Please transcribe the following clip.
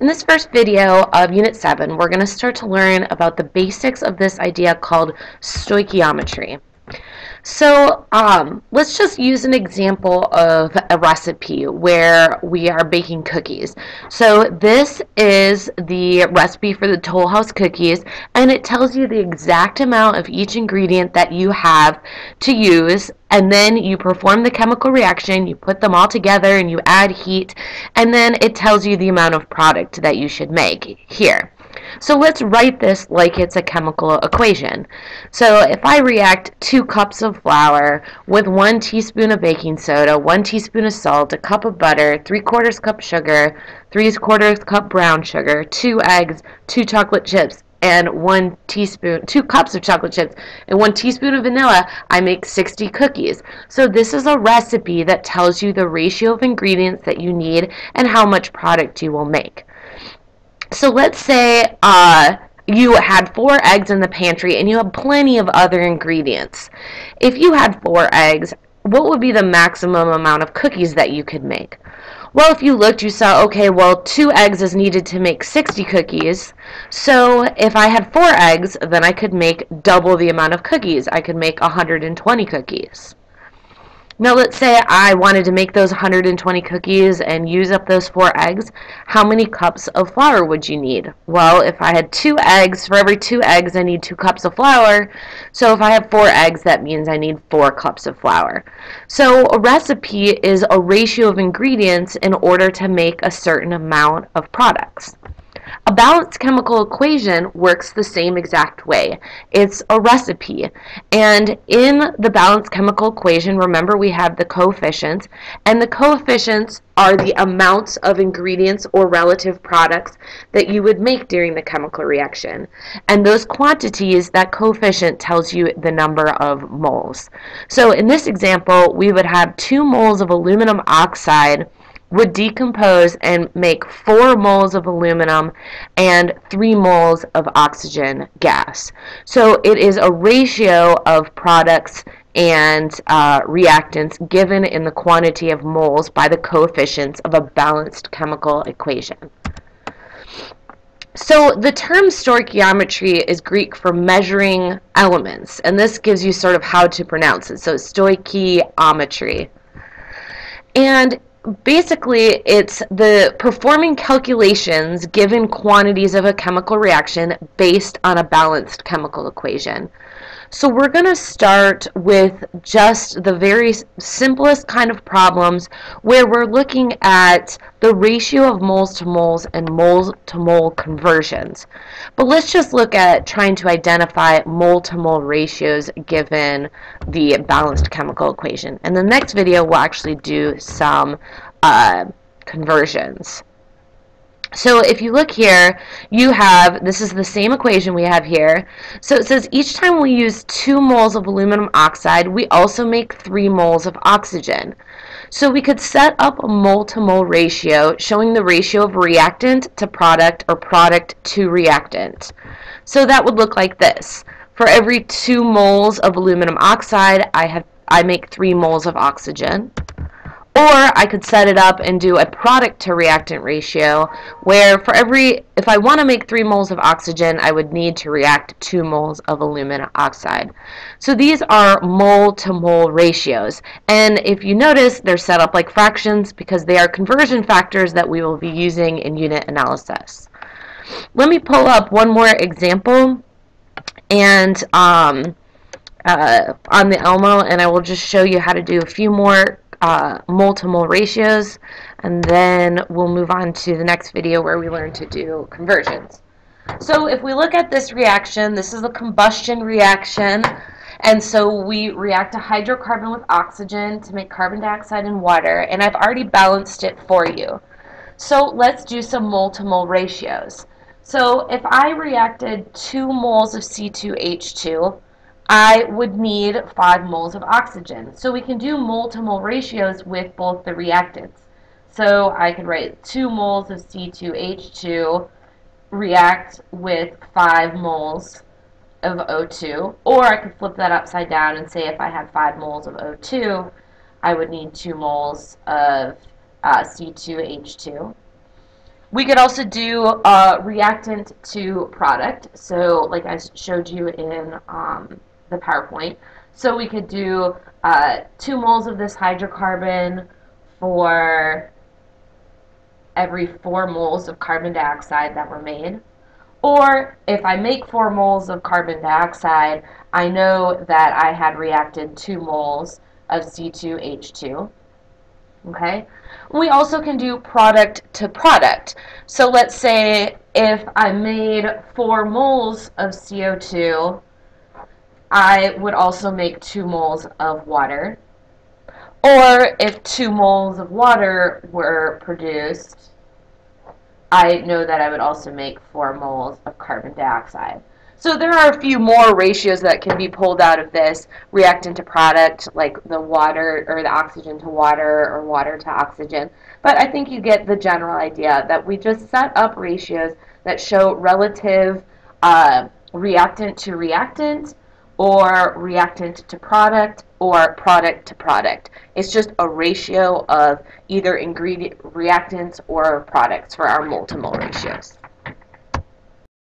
In this first video of Unit 7, we're going to start to learn about the basics of this idea called stoichiometry. So let's just use an example of a recipe where we are baking cookies. So this is the recipe for the Toll House cookies, and it tells you the exact amount of each ingredient that you have to use, and then you perform the chemical reaction, you put them all together and you add heat, and then it tells you the amount of product that you should make here. So let's write this like it's a chemical equation. So if I react 2 cups of flour with 1 teaspoon of baking soda, 1 teaspoon of salt, a cup of butter, 3/4 cup sugar, 3/4 cup brown sugar, 2 eggs, 2 chocolate chips, and 2 cups of chocolate chips, and 1 teaspoon of vanilla, I make 60 cookies. So this is a recipe that tells you the ratio of ingredients that you need and how much product you will make. So let's say you had 4 eggs in the pantry and you have plenty of other ingredients. If you had 4 eggs, what would be the maximum amount of cookies that you could make? Well, if you looked, you saw, okay, well, 2 eggs is needed to make 60 cookies. So if I had 4 eggs, then I could make double the amount of cookies. I could make 120 cookies. Now let's say I wanted to make those 120 cookies and use up those 4 eggs. How many cups of flour would you need? Well, if I had 2 eggs, for every 2 eggs I need 2 cups of flour. So if I have 4 eggs, that means I need 4 cups of flour. So a recipe is a ratio of ingredients in order to make a certain amount of products. A balanced chemical equation works the same exact way. It's a recipe. And in the balanced chemical equation, remember we have the coefficients, and the coefficients are the amounts of ingredients or relative products that you would make during the chemical reaction. And those quantities, that coefficient tells you the number of moles. So in this example, we would have 2 moles of aluminum oxide would decompose and make 4 moles of aluminum and 3 moles of oxygen gas. So it is a ratio of products and reactants given in the quantity of moles by the coefficients of a balanced chemical equation. So the term stoichiometry is Greek for measuring elements, and this gives you sort of how to pronounce it. So stoichiometry. And basically, it's the performing calculations given quantities of a chemical reaction based on a balanced chemical equation. So we're going to start with just the very simplest kind of problems where we're looking at the ratio of moles to moles and moles to mole conversions. But let's just look at trying to identify mole to mole ratios given the balanced chemical equation. In the next video, we'll actually do some conversions. So if you look here, you have, this is the same equation we have here. So it says each time we use 2 moles of aluminum oxide, we also make 3 moles of oxygen. So we could set up a mole to mole ratio showing the ratio of reactant to product or product to reactant. So that would look like this. For every 2 moles of aluminum oxide, I make 3 moles of oxygen. Or I could set it up and do a product to reactant ratio where if I want to make 3 moles of oxygen, I would need to react 2 moles of aluminum oxide. So these are mole to mole ratios. And if you notice, they're set up like fractions because they are conversion factors that we will be using in unit analysis. Let me pull up one more example and on the Elmo, and I will just show you how to do a few more mole to mole ratios, and then we'll move on to the next video where we learn to do conversions. So if we look at this reaction, this is a combustion reaction, and so we react a hydrocarbon with oxygen to make carbon dioxide and water, and I've already balanced it for you. So let's do some mole to mole ratios. So if I reacted 2 moles of C2H2, I would need 5 moles of oxygen. So we can do mole to mole ratios with both the reactants. So I could write 2 moles of C2H2 react with 5 moles of O2, or I could flip that upside down and say if I had 5 moles of O2, I would need 2 moles of C2H2. We could also do reactant to product. So like I showed you in the PowerPoint. So we could do 2 moles of this hydrocarbon for every 4 moles of carbon dioxide that were made. Or if I make 4 moles of carbon dioxide, I know that I had reacted 2 moles of C2H2. Okay? We also can do product to product. So let's say if I made 4 moles of CO2, I would also make 2 moles of water. Or if 2 moles of water were produced, I know that I would also make 4 moles of carbon dioxide. So there are a few more ratios that can be pulled out of this reactant to product, like the water or the oxygen to water or water to oxygen. But I think you get the general idea that we just set up ratios that show relative reactant to reactant or reactant to product or product to product. It's just a ratio of either ingredient reactants or products for our mole to mole ratios.